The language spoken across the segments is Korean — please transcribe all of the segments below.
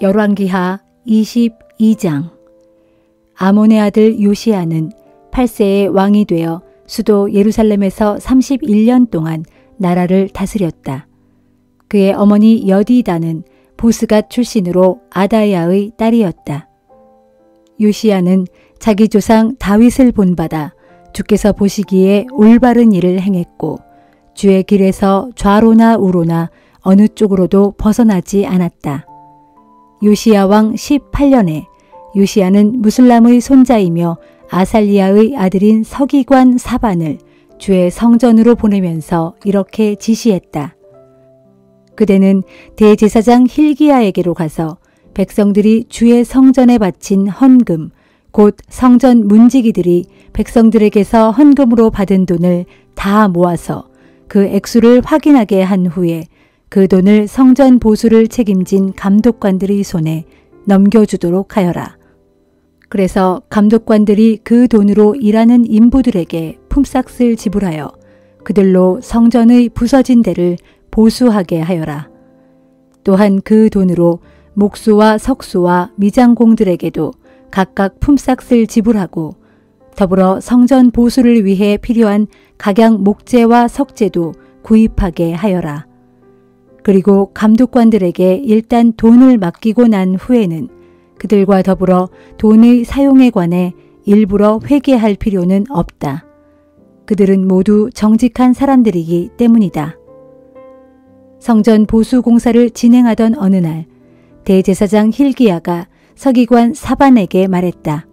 열왕기하 22장. 아몬의 아들 요시야는 8세의 왕이 되어 수도 예루살렘에서 31년 동안 나라를 다스렸다. 그의 어머니 여디다는 보스갓 출신으로 아다야의 딸이었다. 요시야는 자기 조상 다윗을 본받아 주께서 보시기에 올바른 일을 행했고 주의 길에서 좌로나 우로나 어느 쪽으로도 벗어나지 않았다. 요시야 왕 18년에 요시야는 무슬람의 손자이며 아살리야의 아들인 서기관 사반을 주의 성전으로 보내면서 이렇게 지시했다. 그대는 대제사장 힐기야에게로 가서 백성들이 주의 성전에 바친 헌금, 곧 성전 문지기들이 백성들에게서 헌금으로 받은 돈을 다 모아서 그 액수를 확인하게 한 후에 그 돈을 성전 보수를 책임진 감독관들의 손에 넘겨주도록 하여라. 그래서 감독관들이 그 돈으로 일하는 인부들에게 품삯을 지불하여 그들로 성전의 부서진 데를 보수하게 하여라. 또한 그 돈으로 목수와 석수와 미장공들에게도 각각 품삯을 지불하고 더불어 성전 보수를 위해 필요한 각양 목재와 석재도 구입하게 하여라. 그리고 감독관들에게 일단 돈을 맡기고 난 후에는 그들과 더불어 돈의 사용에 관해 일부러 회개할 필요는 없다. 그들은 모두 정직한 사람들이기 때문이다. 성전 보수 공사를 진행하던 어느 날 대제사장 힐기야가 서기관 사반에게 말했다.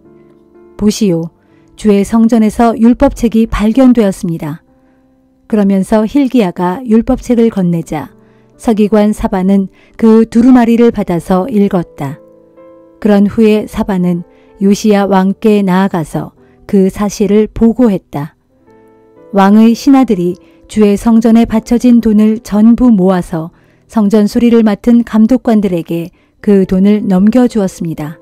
보시오, 주의 성전에서 율법책이 발견되었습니다. 그러면서 힐기야가 율법책을 건네자 서기관 사반은 그 두루마리를 받아서 읽었다. 그런 후에 사반은 요시야 왕께 나아가서 그 사실을 보고했다. 왕의 신하들이 주의 성전에 바쳐진 돈을 전부 모아서 성전 수리를 맡은 감독관들에게 그 돈을 넘겨주었습니다.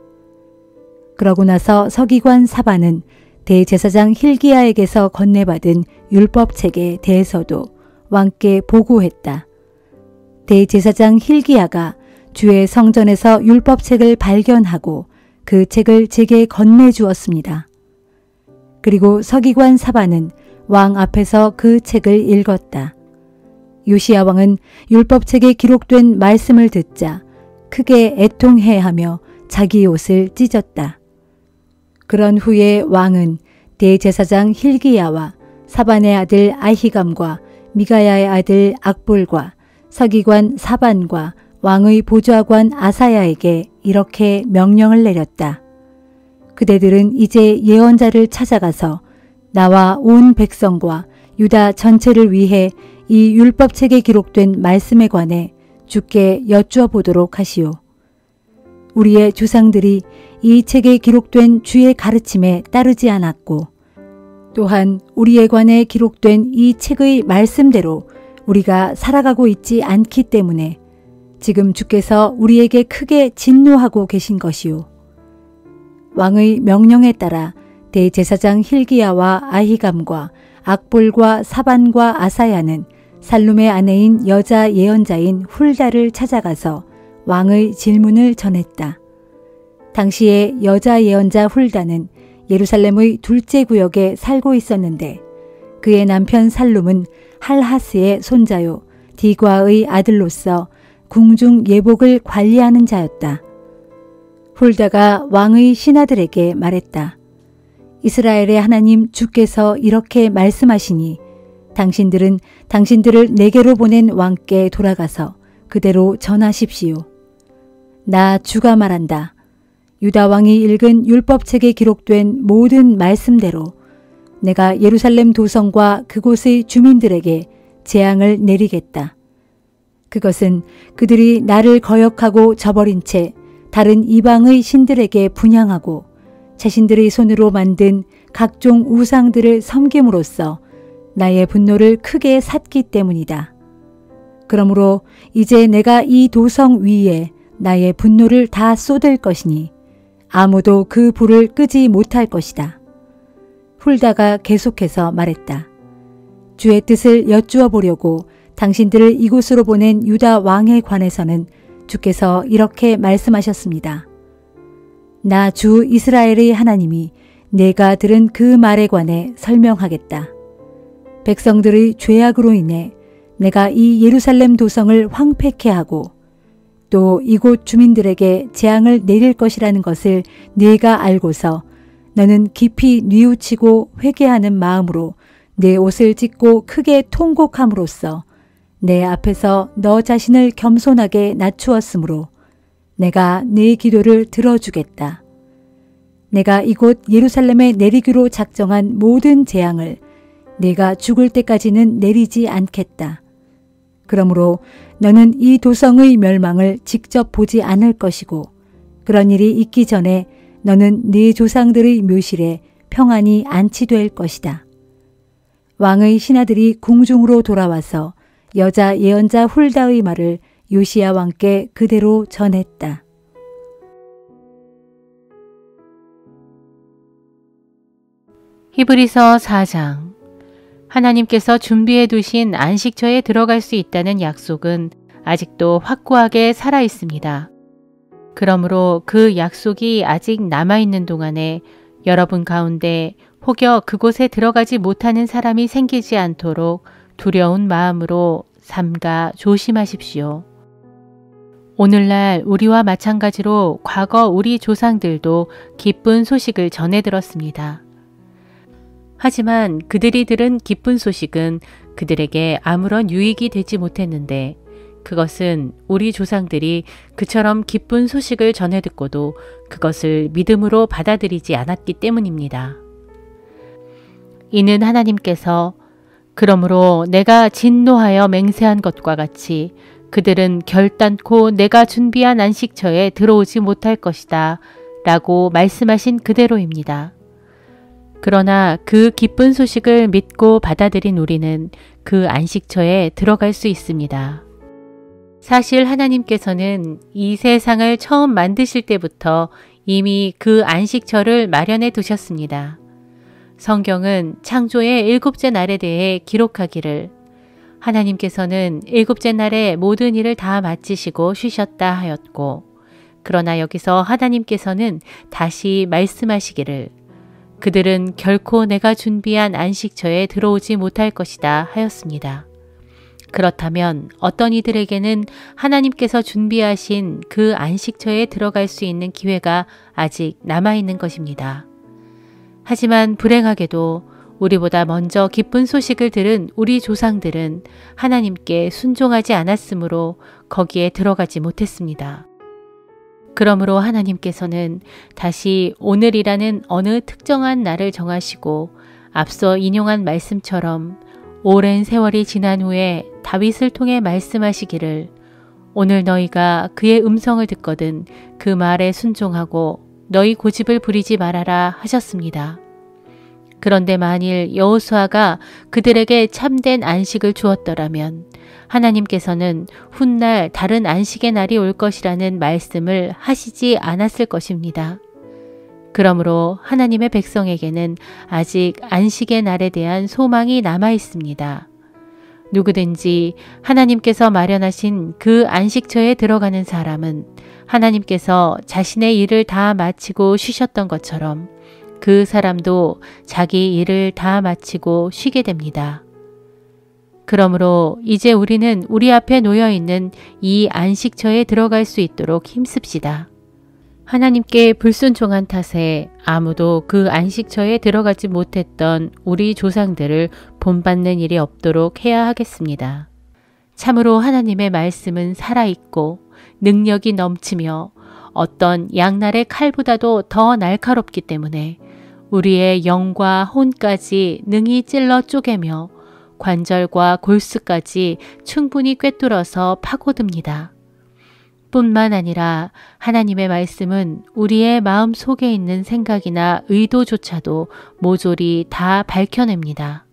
그러고 나서 서기관 사반은 대제사장 힐기야에게서 건네받은 율법책에 대해서도 왕께 보고했다. 대제사장 힐기야가 주의 성전에서 율법책을 발견하고 그 책을 제게 건네주었습니다. 그리고 서기관 사반은 왕 앞에서 그 책을 읽었다. 요시야 왕은 율법책에 기록된 말씀을 듣자 크게 애통해하며 자기 옷을 찢었다. 그런 후에 왕은 대제사장 힐기야와 사반의 아들 아히감과 미가야의 아들 악볼과 서기관 사반과 왕의 보좌관 아사야에게 이렇게 명령을 내렸다. 그대들은 이제 예언자를 찾아가서 나와 온 백성과 유다 전체를 위해 이 율법책에 기록된 말씀에 관해 주께 여쭈어보도록 하시오. 우리의 조상들이 이 책에 기록된 주의 가르침에 따르지 않았고 또한 우리에 관해 기록된 이 책의 말씀대로 우리가 살아가고 있지 않기 때문에 지금 주께서 우리에게 크게 진노하고 계신 것이오. 왕의 명령에 따라 대제사장 힐기야와 아히감과 악볼과 사반과 아사야는 살룸의 아내인 여자 예언자인 훌다를 찾아가서 왕의 질문을 전했다. 당시에 여자 예언자 훌다는 예루살렘의 둘째 구역에 살고 있었는데 그의 남편 살룸은 할하스의 손자요 디과의 아들로서 궁중 예복을 관리하는 자였다. 훌다가 왕의 신하들에게 말했다. 이스라엘의 하나님 주께서 이렇게 말씀하시니 당신들은 당신들을 내게로 보낸 왕께 돌아가서 그대로 전하십시오. 나 주가 말한다. 유다 왕이 읽은 율법책에 기록된 모든 말씀대로 내가 예루살렘 도성과 그곳의 주민들에게 재앙을 내리겠다. 그것은 그들이 나를 거역하고 저버린 채 다른 이방의 신들에게 분향하고 자신들의 손으로 만든 각종 우상들을 섬김으로써 나의 분노를 크게 샀기 때문이다. 그러므로 이제 내가 이 도성 위에 나의 분노를 다 쏟을 것이니 아무도 그 불을 끄지 못할 것이다. 훌다가 계속해서 말했다. 주의 뜻을 여쭈어 보려고 당신들을 이곳으로 보낸 유다 왕에 관해서는 주께서 이렇게 말씀하셨습니다. 나 주 이스라엘의 하나님이 내가 들은 그 말에 관해 설명하겠다. 백성들의 죄악으로 인해 내가 이 예루살렘 도성을 황폐케 하고 또 이곳 주민들에게 재앙을 내릴 것이라는 것을 네가 알고서 너는 깊이 뉘우치고 회개하는 마음으로 내 옷을 찢고 크게 통곡함으로써 내 앞에서 너 자신을 겸손하게 낮추었으므로 내가 네 기도를 들어주겠다. 내가 이곳 예루살렘에 내리기로 작정한 모든 재앙을 네가 죽을 때까지는 내리지 않겠다. 그러므로 너는 이 도성의 멸망을 직접 보지 않을 것이고 그런 일이 있기 전에 너는 네 조상들의 묘실에 평안히 안치될 것이다. 왕의 신하들이 궁중으로 돌아와서 여자 예언자 훌다의 말을 요시야 왕께 그대로 전했다. 히브리서 4장. 하나님께서 준비해 두신 안식처에 들어갈 수 있다는 약속은 아직도 확고하게 살아 있습니다. 그러므로 그 약속이 아직 남아있는 동안에 여러분 가운데 혹여 그곳에 들어가지 못하는 사람이 생기지 않도록 두려운 마음으로 삼가 조심하십시오. 오늘날 우리와 마찬가지로 과거 우리 조상들도 기쁜 소식을 전해 들었습니다. 하지만 그들이 들은 기쁜 소식은 그들에게 아무런 유익이 되지 못했는데 그것은 우리 조상들이 그처럼 기쁜 소식을 전해 듣고도 그것을 믿음으로 받아들이지 않았기 때문입니다. 이는 하나님께서 그러므로 내가 진노하여 맹세한 것과 같이 그들은 결단코 내가 준비한 안식처에 들어오지 못할 것이다 라고 말씀하신 그대로입니다. 그러나 그 기쁜 소식을 믿고 받아들인 우리는 그 안식처에 들어갈 수 있습니다. 사실 하나님께서는 이 세상을 처음 만드실 때부터 이미 그 안식처를 마련해 두셨습니다. 성경은 창조의 일곱째 날에 대해 기록하기를 하나님께서는 일곱째 날에 모든 일을 다 마치시고 쉬셨다 하였고 그러나 여기서 하나님께서는 다시 말씀하시기를 그들은 결코 내가 준비한 안식처에 들어오지 못할 것이다 하였습니다. 그렇다면 어떤 이들에게는 하나님께서 준비하신 그 안식처에 들어갈 수 있는 기회가 아직 남아있는 것입니다. 하지만 불행하게도 우리보다 먼저 기쁜 소식을 들은 우리 조상들은 하나님께 순종하지 않았으므로 거기에 들어가지 못했습니다. 그러므로 하나님께서는 다시 오늘이라는 어느 특정한 날을 정하시고 앞서 인용한 말씀처럼 오랜 세월이 지난 후에 다윗을 통해 말씀하시기를 오늘 너희가 그의 음성을 듣거든 그 말에 순종하고 너희 고집을 부리지 말아라 하셨습니다. 그런데 만일 여호수아가 그들에게 참된 안식을 주었더라면 하나님께서는 훗날 다른 안식의 날이 올 것이라는 말씀을 하시지 않았을 것입니다. 그러므로 하나님의 백성에게는 아직 안식의 날에 대한 소망이 남아 있습니다. 누구든지 하나님께서 마련하신 그 안식처에 들어가는 사람은 하나님께서 자신의 일을 다 마치고 쉬셨던 것처럼 그 사람도 자기 일을 다 마치고 쉬게 됩니다. 그러므로 이제 우리는 우리 앞에 놓여있는 이 안식처에 들어갈 수 있도록 힘씁시다. 하나님께 불순종한 탓에 아무도 그 안식처에 들어가지 못했던 우리 조상들을 본받는 일이 없도록 해야 하겠습니다. 참으로 하나님의 말씀은 살아있고 능력이 넘치며 어떤 양날의 칼보다도 더 날카롭기 때문에 우리의 영과 혼까지 능히 찔러 쪼개며 관절과 골수까지 충분히 꿰뚫어서 파고듭니다. 뿐만 아니라 하나님의 말씀은 우리의 마음 속에 있는 생각이나 의도조차도 모조리 다 밝혀냅니다.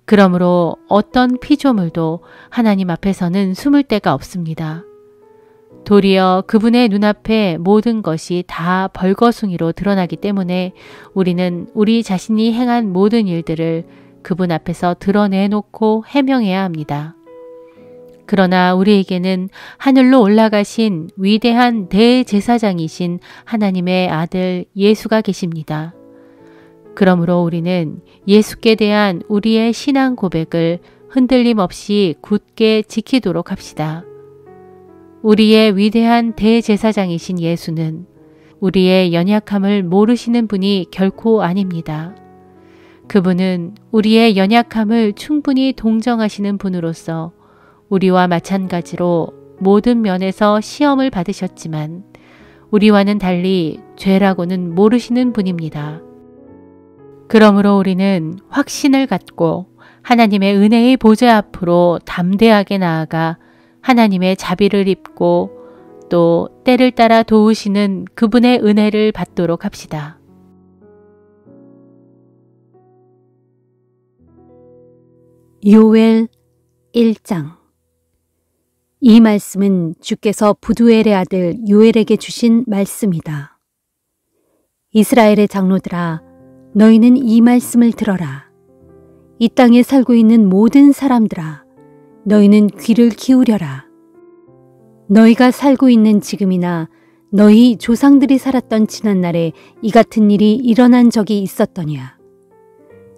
그러므로 어떤 피조물도 하나님 앞에서는 숨을 데가 없습니다. 도리어 그분의 눈앞에 모든 것이 다 벌거숭이로 드러나기 때문에 우리는 우리 자신이 행한 모든 일들을 그분 앞에서 드러내놓고 해명해야 합니다. 그러나 우리에게는 하늘로 올라가신 위대한 대제사장이신 하나님의 아들 예수가 계십니다. 그러므로 우리는 예수께 대한 우리의 신앙 고백을 흔들림 없이 굳게 지키도록 합시다. 우리의 위대한 대제사장이신 예수는 우리의 연약함을 모르시는 분이 결코 아닙니다. 그분은 우리의 연약함을 충분히 동정하시는 분으로서 우리와 마찬가지로 모든 면에서 시험을 받으셨지만 우리와는 달리 죄라고는 모르시는 분입니다. 그러므로 우리는 확신을 갖고 하나님의 은혜의 보좌 앞으로 담대하게 나아가 하나님의 자비를 입고 또 때를 따라 도우시는 그분의 은혜를 받도록 합시다. 요엘 1장. 이 말씀은 주께서 부두엘의 아들 요엘에게 주신 말씀이다. 이스라엘의 장로들아, 너희는 이 말씀을 들어라. 이 땅에 살고 있는 모든 사람들아, 너희는 귀를 기울여라. 너희가 살고 있는 지금이나 너희 조상들이 살았던 지난날에 이 같은 일이 일어난 적이 있었더냐.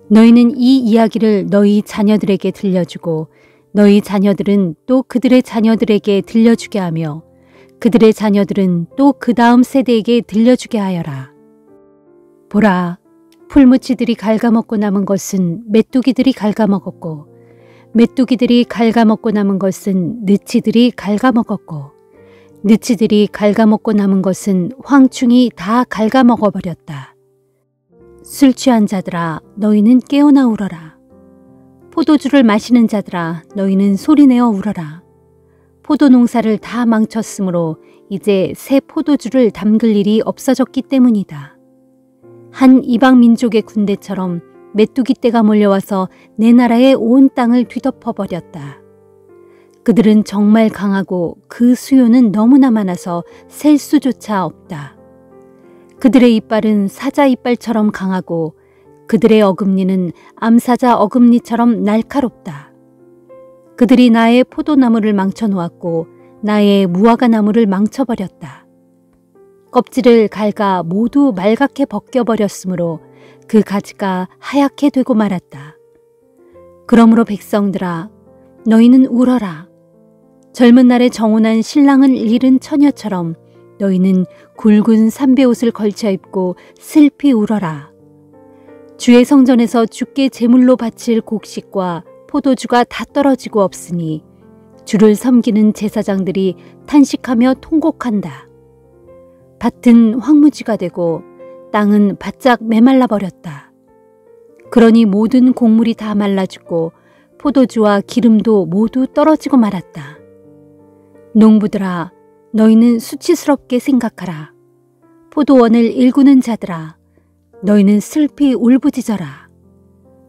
너희는 이 이야기를 너희 자녀들에게 들려주고 너희 자녀들은 또 그들의 자녀들에게 들려주게 하며 그들의 자녀들은 또 그 다음 세대에게 들려주게 하여라. 보라, 풀무치들이 갉아먹고 남은 것은 메뚜기들이 갉아먹었고 메뚜기들이 갉아먹고 남은 것은 느치들이 갉아먹었고 느치들이 갉아먹고 남은 것은 황충이 다 갉아먹어버렸다. 술 취한 자들아, 너희는 깨어나 울어라. 포도주를 마시는 자들아, 너희는 소리내어 울어라. 포도 농사를 다 망쳤으므로 이제 새 포도주를 담글 일이 없어졌기 때문이다. 한 이방 민족의 군대처럼 메뚜기 떼가 몰려와서 내 나라의 온 땅을 뒤덮어버렸다. 그들은 정말 강하고 그 수요는 너무나 많아서 셀 수조차 없다. 그들의 이빨은 사자 이빨처럼 강하고 그들의 어금니는 암사자 어금니처럼 날카롭다. 그들이 나의 포도나무를 망쳐놓았고 나의 무화과 나무를 망쳐버렸다. 껍질을 갉아 모두 말갛게 벗겨버렸으므로 그 가지가 하얗게 되고 말았다. 그러므로 백성들아, 너희는 울어라. 젊은 날에 정혼한 신랑을 잃은 처녀처럼 너희는 굵은 삼배옷을 걸쳐 입고 슬피 울어라. 주의 성전에서 주께 제물로 바칠 곡식과 포도주가 다 떨어지고 없으니 주를 섬기는 제사장들이 탄식하며 통곡한다. 밭은 황무지가 되고 땅은 바짝 메말라 버렸다. 그러니 모든 곡물이 다 말라 죽고 포도주와 기름도 모두 떨어지고 말았다. 농부들아, 너희는 수치스럽게 생각하라. 포도원을 일구는 자들아, 너희는 슬피 울부짖어라.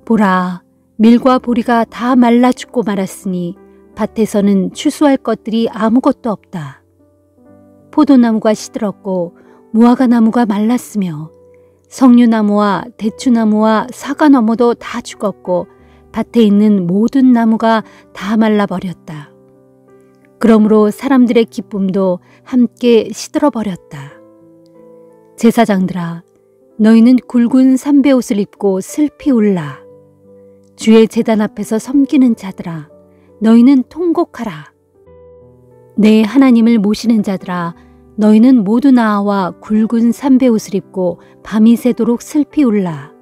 보라, 밀과 보리가 다 말라 죽고 말았으니 밭에서는 추수할 것들이 아무것도 없다. 포도나무가 시들었고 무화과 나무가 말랐으며 석류나무와 대추나무와 사과나무도 다 죽었고 밭에 있는 모든 나무가 다 말라버렸다. 그러므로 사람들의 기쁨도 함께 시들어버렸다. 제사장들아, 너희는 굵은 삼배옷을 입고 슬피 울라. 주의 제단 앞에서 섬기는 자들아, 너희는 통곡하라. 내 하나님을 모시는 자들아, 너희는 모두 나와 굵은 삼배옷을 입고 밤이 새도록 슬피 울라.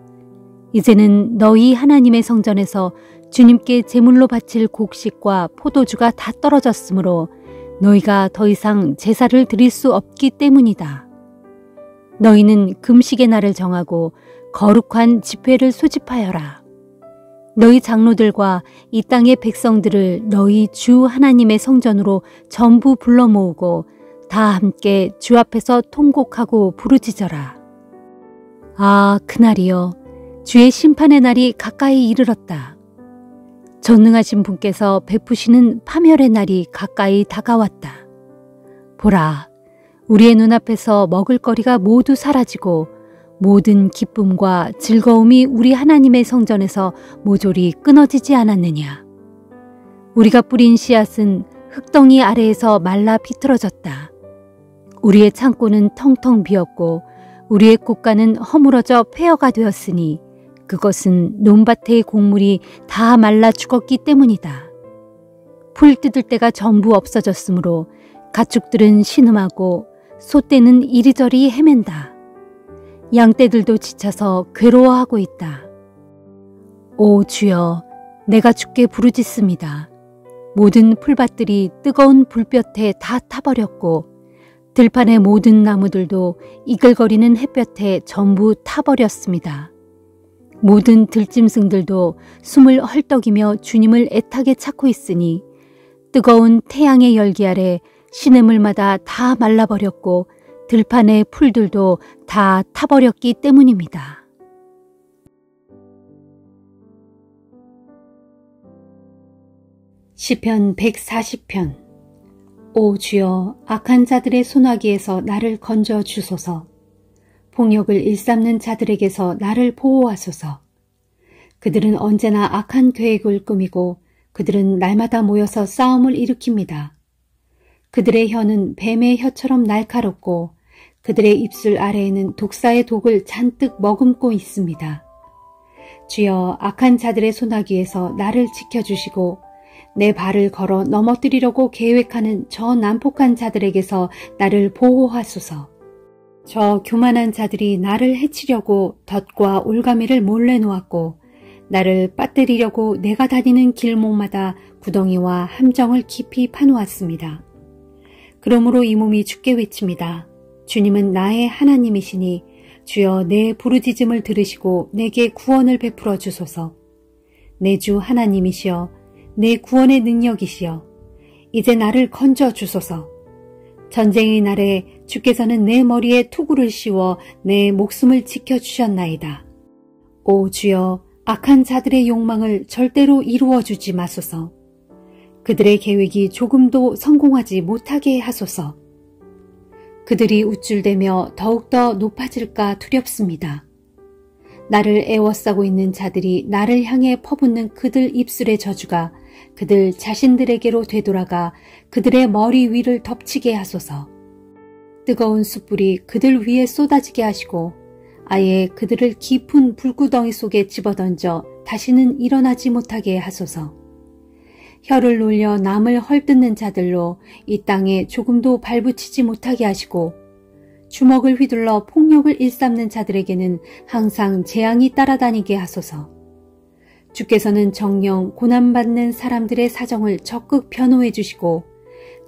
이제는 너희 하나님의 성전에서 주님께 제물로 바칠 곡식과 포도주가 다 떨어졌으므로 너희가 더 이상 제사를 드릴 수 없기 때문이다. 너희는 금식의 날을 정하고 거룩한 집회를 소집하여라. 너희 장로들과 이 땅의 백성들을 너희 주 하나님의 성전으로 전부 불러 모으고 다 함께 주 앞에서 통곡하고 부르짖어라. 아, 그날이여, 주의 심판의 날이 가까이 이르렀다. 전능하신 분께서 베푸시는 파멸의 날이 가까이 다가왔다. 보라, 우리의 눈앞에서 먹을거리가 모두 사라지고 모든 기쁨과 즐거움이 우리 하나님의 성전에서 모조리 끊어지지 않았느냐. 우리가 뿌린 씨앗은 흙덩이 아래에서 말라 비틀어졌다. 우리의 창고는 텅텅 비었고 우리의 곶가는 허물어져 폐허가 되었으니 그것은 논밭의 곡물이 다 말라 죽었기 때문이다. 풀 뜯을 때가 전부 없어졌으므로 가축들은 신음하고 소떼는 이리저리 헤맨다. 양떼들도 지쳐서 괴로워하고 있다. 오 주여, 내가 주께 부르짖습니다. 모든 풀밭들이 뜨거운 불볕에 다 타버렸고 들판의 모든 나무들도 이글거리는 햇볕에 전부 타버렸습니다. 모든 들짐승들도 숨을 헐떡이며 주님을 애타게 찾고 있으니 뜨거운 태양의 열기 아래 시냇물마다 다 말라버렸고 들판의 풀들도 다 타버렸기 때문입니다. 시편 140편. 오 주여, 악한 자들의 소나기에서 나를 건져 주소서. 폭력을 일삼는 자들에게서 나를 보호하소서. 그들은 언제나 악한 계획을 꾸미고 그들은 날마다 모여서 싸움을 일으킵니다. 그들의 혀는 뱀의 혀처럼 날카롭고 그들의 입술 아래에는 독사의 독을 잔뜩 머금고 있습니다. 주여, 악한 자들의 소나기에서 나를 지켜주시고 내 발을 걸어 넘어뜨리려고 계획하는 저 난폭한 자들에게서 나를 보호하소서. 저 교만한 자들이 나를 해치려고 덫과 올가미를 몰래 놓았고 나를 빠뜨리려고 내가 다니는 길목마다 구덩이와 함정을 깊이 파놓았습니다. 그러므로 이 몸이 주께 외칩니다. 주님은 나의 하나님이시니 주여, 내 부르짖음을 들으시고 내게 구원을 베풀어 주소서. 내 주 하나님이시여, 내 구원의 능력이시여, 이제 나를 건져 주소서. 전쟁의 날에 주께서는 내 머리에 투구를 씌워 내 목숨을 지켜주셨나이다. 오 주여, 악한 자들의 욕망을 절대로 이루어주지 마소서. 그들의 계획이 조금도 성공하지 못하게 하소서. 그들이 우쭐대며 더욱더 높아질까 두렵습니다. 나를 애워싸고 있는 자들이 나를 향해 퍼붓는 그들 입술의 저주가 그들 자신들에게로 되돌아가 그들의 머리 위를 덮치게 하소서. 뜨거운 숯불이 그들 위에 쏟아지게 하시고 아예 그들을 깊은 불구덩이 속에 집어던져 다시는 일어나지 못하게 하소서. 혀를 놀려 남을 헐뜯는 자들로 이 땅에 조금도 발붙이지 못하게 하시고 주먹을 휘둘러 폭력을 일삼는 자들에게는 항상 재앙이 따라다니게 하소서. 주께서는 정령 고난받는 사람들의 사정을 적극 변호해 주시고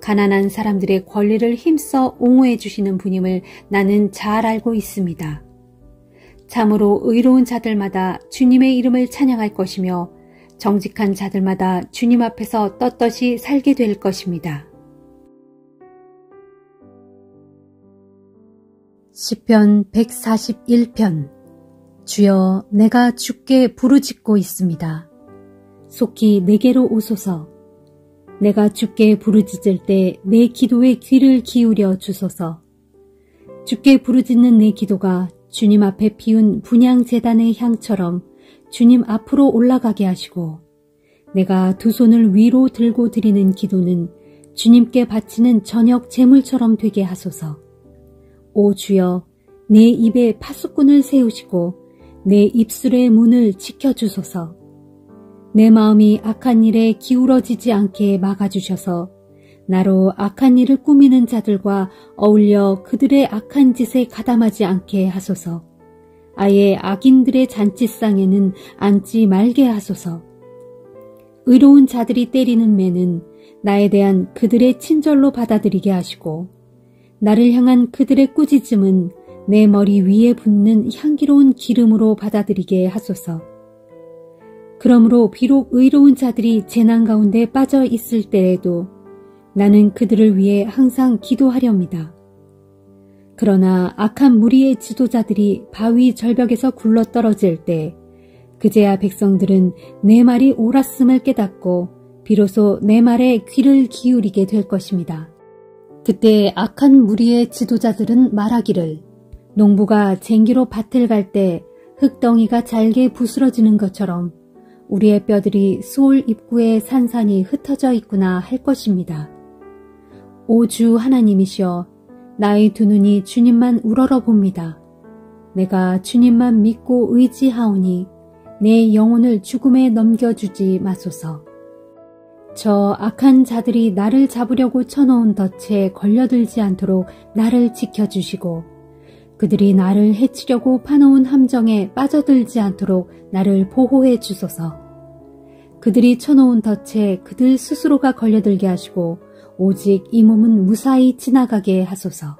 가난한 사람들의 권리를 힘써 옹호해 주시는 분임을 나는 잘 알고 있습니다. 참으로 의로운 자들마다 주님의 이름을 찬양할 것이며 정직한 자들마다 주님 앞에서 떳떳이 살게 될 것입니다. 시편 141편. 주여, 내가 주께 부르짖고 있습니다. 속히 내게로 오소서. 내가 주께 부르짖을 때 내 기도에 귀를 기울여 주소서. 주께 부르짖는 내 기도가 주님 앞에 피운 분향제단의 향처럼 주님 앞으로 올라가게 하시고 내가 두 손을 위로 들고 드리는 기도는 주님께 바치는 저녁 제물처럼 되게 하소서. 오 주여, 내 입에 파수꾼을 세우시고 내 입술의 문을 지켜주소서. 내 마음이 악한 일에 기울어지지 않게 막아주셔서 나로 악한 일을 꾸미는 자들과 어울려 그들의 악한 짓에 가담하지 않게 하소서. 아예 악인들의 잔치상에는 앉지 말게 하소서. 의로운 자들이 때리는 매는 나에 대한 그들의 친절로 받아들이게 하시고 나를 향한 그들의 꾸짖음은 내 머리 위에 붓는 향기로운 기름으로 받아들이게 하소서. 그러므로 비록 의로운 자들이 재난 가운데 빠져 있을 때에도 나는 그들을 위해 항상 기도하렵니다. 그러나 악한 무리의 지도자들이 바위 절벽에서 굴러떨어질 때 그제야 백성들은 내 말이 옳았음을 깨닫고 비로소 내 말에 귀를 기울이게 될 것입니다. 그때 악한 무리의 지도자들은 말하기를 농부가 쟁기로 밭을 갈 때 흙덩이가 잘게 부스러지는 것처럼 우리의 뼈들이 수올 입구에 산산이 흩어져 있구나 할 것입니다. 오 주 하나님이시여, 나의 두 눈이 주님만 우러러 봅니다. 내가 주님만 믿고 의지하오니 내 영혼을 죽음에 넘겨주지 마소서. 저 악한 자들이 나를 잡으려고 쳐놓은 덫에 걸려들지 않도록 나를 지켜주시고, 그들이 나를 해치려고 파놓은 함정에 빠져들지 않도록 나를 보호해 주소서. 그들이 쳐놓은 덫에 그들 스스로가 걸려들게 하시고 오직 이 몸은 무사히 지나가게 하소서.